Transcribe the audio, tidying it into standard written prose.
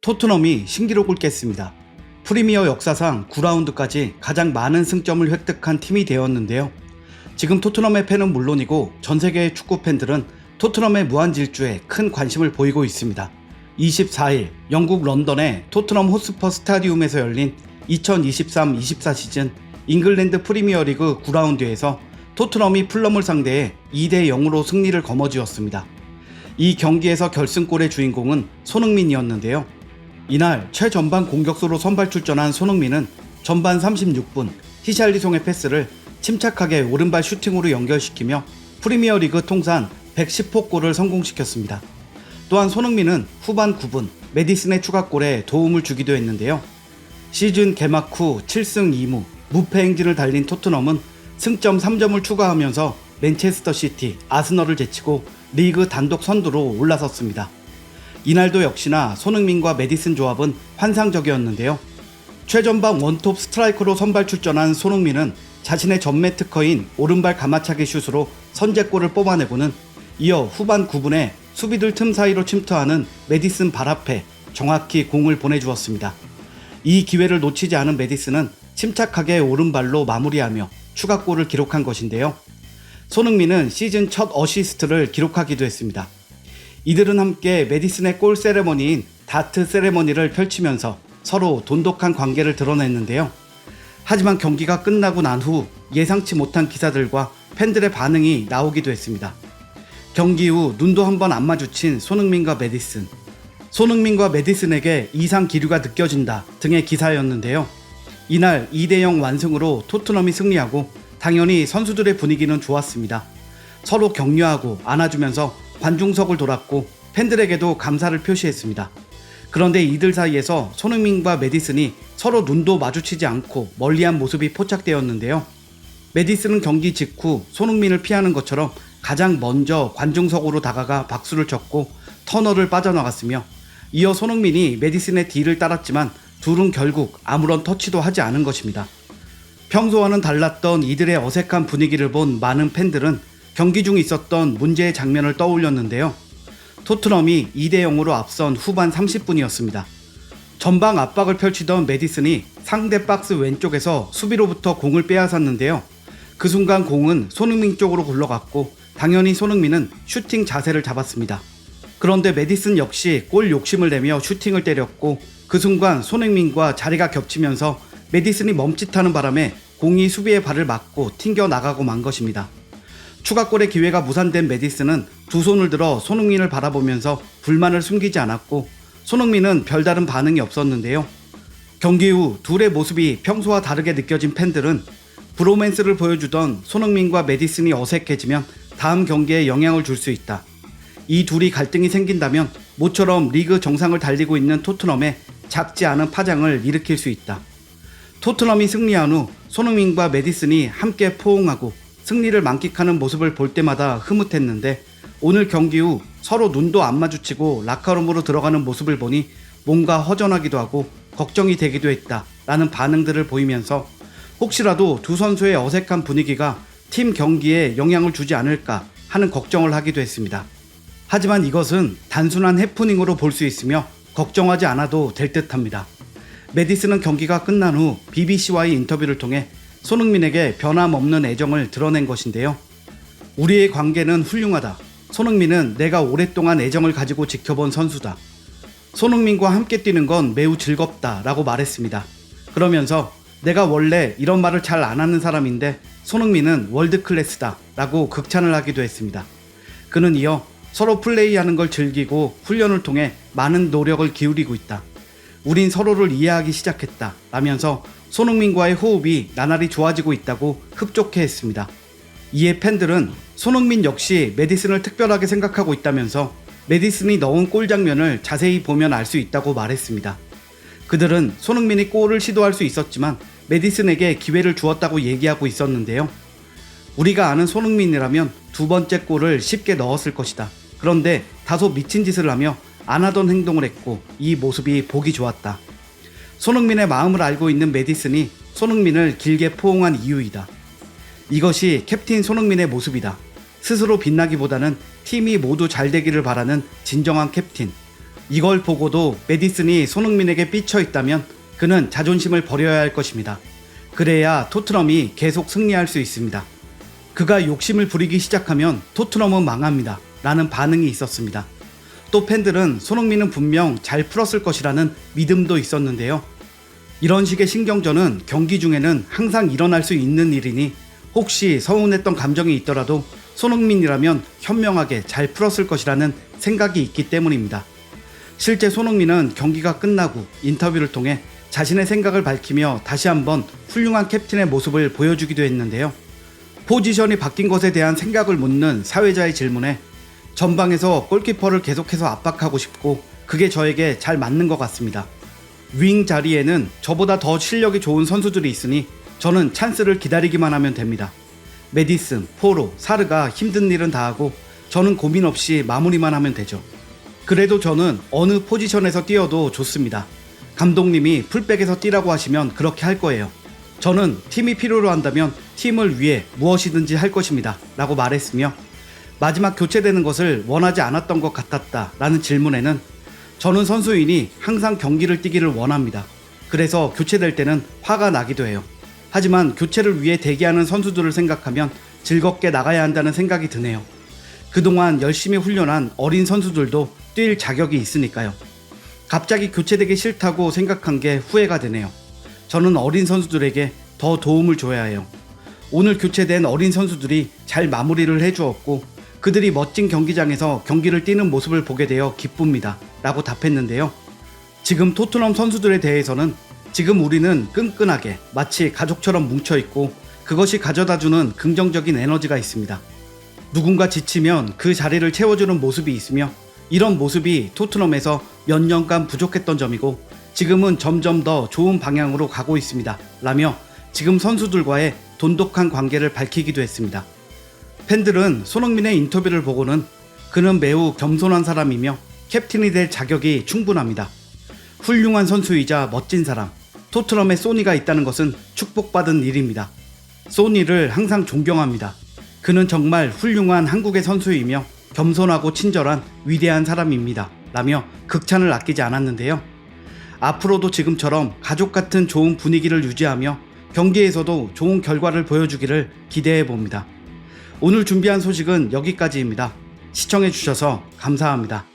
토트넘이 신기록을 깼습니다. 프리미어 역사상 9라운드까지 가장 많은 승점을 획득한 팀이 되었는데요. 지금 토트넘의 팬은 물론이고 전 세계의 축구 팬들은 토트넘의 무한질주에 큰 관심을 보이고 있습니다. 24일 영국 런던의 토트넘 호스퍼 스타디움에서 열린 2023-24 시즌 잉글랜드 프리미어리그 9라운드에서 토트넘이 풀럼을 상대해 2대 0으로 승리를 거머쥐었습니다. 이 경기에서 결승골의 주인공은 손흥민이었는데요. 이날 최전방 공격수로 선발 출전한 손흥민은 전반 36분 히샬리송의 패스를 침착하게 오른발 슈팅으로 연결시키며 프리미어리그 통산 110호 골을 성공시켰습니다. 또한 손흥민은 후반 9분 메디슨의 추가골에 도움을 주기도 했는데요. 시즌 개막 후 7승 2무 무패 행진을 달린 토트넘은 승점 3점을 추가하면서 맨체스터 시티, 아스널을 제치고 리그 단독 선두로 올라섰습니다. 이날도 역시나 손흥민과 메디슨 조합은 환상적이었는데요. 최전방 원톱 스트라이커로 선발 출전한 손흥민은 자신의 전매 특허인 오른발 가마차기 슛으로 선제골을 뽑아내고는 이어 후반 9분에 수비들 틈 사이로 침투하는 메디슨 발 앞에 정확히 공을 보내주었습니다. 이 기회를 놓치지 않은 메디슨은 침착하게 오른발로 마무리하며 추가골을 기록한 것인데요. 손흥민은 시즌 첫 어시스트를 기록하기도 했습니다. 이들은 함께 메디슨의 골 세레머니인 다트 세레머니를 펼치면서 서로 돈독한 관계를 드러냈는데요. 하지만 경기가 끝나고 난 후 예상치 못한 기사들과 팬들의 반응이 나오기도 했습니다. 경기 후 눈도 한번 안 마주친 손흥민과 메디슨, 손흥민과 메디슨에게 이상 기류가 느껴진다 등의 기사였는데요. 이날 2대0 완승으로 토트넘이 승리하고 당연히 선수들의 분위기는 좋았습니다. 서로 격려하고 안아주면서 관중석을 돌았고 팬들에게도 감사를 표시했습니다. 그런데 이들 사이에서 손흥민과 메디슨이 서로 눈도 마주치지 않고 멀리한 모습이 포착되었는데요. 메디슨은 경기 직후 손흥민을 피하는 것처럼 가장 먼저 관중석으로 다가가 박수를 쳤고 터널을 빠져나갔으며 이어 손흥민이 메디슨의 뒤를 따랐지만 둘은 결국 아무런 터치도 하지 않은 것입니다. 평소와는 달랐던 이들의 어색한 분위기를 본 많은 팬들은 경기 중 있었던 문제의 장면을 떠올렸는데요. 토트넘이 2대 0으로 앞선 후반 30분이었습니다. 전방 압박을 펼치던 메디슨이 상대 박스 왼쪽에서 수비로부터 공을 빼앗았는데요. 그 순간 공은 손흥민 쪽으로 굴러갔고 당연히 손흥민은 슈팅 자세를 잡았습니다. 그런데 메디슨 역시 골 욕심을 내며 슈팅을 때렸고 그 순간 손흥민과 자리가 겹치면서 메디슨이 멈칫하는 바람에 공이 수비의 발을 맞고 튕겨 나가고 만 것입니다. 추가골의 기회가 무산된 메디슨은 두 손을 들어 손흥민을 바라보면서 불만을 숨기지 않았고 손흥민은 별다른 반응이 없었는데요. 경기 후 둘의 모습이 평소와 다르게 느껴진 팬들은 브로맨스를 보여주던 손흥민과 메디슨이 어색해지면 다음 경기에 영향을 줄 수 있다. 이 둘이 갈등이 생긴다면 모처럼 리그 정상을 달리고 있는 토트넘에 작지 않은 파장을 일으킬 수 있다. 토트넘이 승리한 후 손흥민과 메디슨이 함께 포옹하고 승리를 만끽하는 모습을 볼 때마다 흐뭇했는데 오늘 경기 후 서로 눈도 안 마주치고 라커룸으로 들어가는 모습을 보니 뭔가 허전하기도 하고 걱정이 되기도 했다 라는 반응들을 보이면서 혹시라도 두 선수의 어색한 분위기가 팀 경기에 영향을 주지 않을까 하는 걱정을 하기도 했습니다. 하지만 이것은 단순한 해프닝으로 볼 수 있으며 걱정하지 않아도 될 듯합니다. 메디슨은 경기가 끝난 후 BBC와의 인터뷰를 통해 손흥민에게 변함없는 애정을 드러낸 것인데요. 우리의 관계는 훌륭하다. 손흥민은 내가 오랫동안 애정을 가지고 지켜본 선수다. 손흥민과 함께 뛰는 건 매우 즐겁다 라고 말했습니다. 그러면서 내가 원래 이런 말을 잘 안 하는 사람인데 손흥민은 월드클래스다 라고 극찬을 하기도 했습니다. 그는 이어 서로 플레이하는 걸 즐기고 훈련을 통해 많은 노력을 기울이고 있다. 우린 서로를 이해하기 시작했다 라면서 손흥민과의 호흡이 나날이 좋아지고 있다고 흡족해 했습니다. 이에 팬들은 손흥민 역시 메디슨을 특별하게 생각하고 있다면서 메디슨이 넣은 골 장면을 자세히 보면 알 수 있다고 말했습니다. 그들은 손흥민이 골을 시도할 수 있었지만 메디슨에게 기회를 주었다고 얘기하고 있었는데요. 우리가 아는 손흥민이라면 두 번째 골을 쉽게 넣었을 것이다. 그런데 다소 미친 짓을 하며 안 하던 행동을 했고 이 모습이 보기 좋았다. 손흥민의 마음을 알고 있는 메디슨이 손흥민을 길게 포옹한 이유이다. 이것이 캡틴 손흥민의 모습이다. 스스로 빛나기보다는 팀이 모두 잘 되기를 바라는 진정한 캡틴. 이걸 보고도 메디슨이 손흥민에게 삐쳐 있다면 그는 자존심을 버려야 할 것입니다. 그래야 토트넘이 계속 승리할 수 있습니다. 그가 욕심을 부리기 시작하면 토트넘은 망합니다. 라는 반응이 있었습니다. 또 팬들은 손흥민은 분명 잘 풀었을 것이라는 믿음도 있었는데요. 이런 식의 신경전은 경기 중에는 항상 일어날 수 있는 일이니 혹시 서운했던 감정이 있더라도 손흥민이라면 현명하게 잘 풀었을 것이라는 생각이 있기 때문입니다. 실제 손흥민은 경기가 끝나고 인터뷰를 통해 자신의 생각을 밝히며 다시 한번 훌륭한 캡틴의 모습을 보여주기도 했는데요. 포지션이 바뀐 것에 대한 생각을 묻는 사회자의 질문에 전방에서 골키퍼를 계속해서 압박하고 싶고 그게 저에게 잘 맞는 것 같습니다. 윙 자리에는 저보다 더 실력이 좋은 선수들이 있으니 저는 찬스를 기다리기만 하면 됩니다. 메디슨, 포로, 사르가 힘든 일은 다 하고 저는 고민 없이 마무리만 하면 되죠. 그래도 저는 어느 포지션에서 뛰어도 좋습니다. 감독님이 풀백에서 뛰라고 하시면 그렇게 할 거예요. 저는 팀이 필요로 한다면 팀을 위해 무엇이든지 할 것입니다. 라고 말했으며 마지막 교체되는 것을 원하지 않았던 것 같았다 라는 질문에는 저는 선수인이 항상 경기를 뛰기를 원합니다. 그래서 교체될 때는 화가 나기도 해요. 하지만 교체를 위해 대기하는 선수들을 생각하면 즐겁게 나가야 한다는 생각이 드네요. 그동안 열심히 훈련한 어린 선수들도 뛸 자격이 있으니까요. 갑자기 교체되기 싫다고 생각한 게 후회가 되네요. 저는 어린 선수들에게 더 도움을 줘야 해요. 오늘 교체된 어린 선수들이 잘 마무리를 해주었고 그들이 멋진 경기장에서 경기를 뛰는 모습을 보게 되어 기쁩니다. 라고 답했는데요. 지금 토트넘 선수들에 대해서는 지금 우리는 끈끈하게 마치 가족처럼 뭉쳐있고 그것이 가져다주는 긍정적인 에너지가 있습니다. 누군가 지치면 그 자리를 채워주는 모습이 있으며 이런 모습이 토트넘에서 몇 년간 부족했던 점이고 지금은 점점 더 좋은 방향으로 가고 있습니다. 라며 지금 선수들과의 돈독한 관계를 밝히기도 했습니다. 팬들은 손흥민의 인터뷰를 보고는 그는 매우 겸손한 사람이며 캡틴이 될 자격이 충분합니다. 훌륭한 선수이자 멋진 사람, 토트넘에 소니가 있다는 것은 축복받은 일입니다. 소니를 항상 존경합니다. 그는 정말 훌륭한 한국의 선수이며 겸손하고 친절한 위대한 사람입니다. 라며 극찬을 아끼지 않았는데요. 앞으로도 지금처럼 가족 같은 좋은 분위기를 유지하며 경기에서도 좋은 결과를 보여주기를 기대해 봅니다. 오늘 준비한 소식은 여기까지입니다. 시청해 주셔서 감사합니다.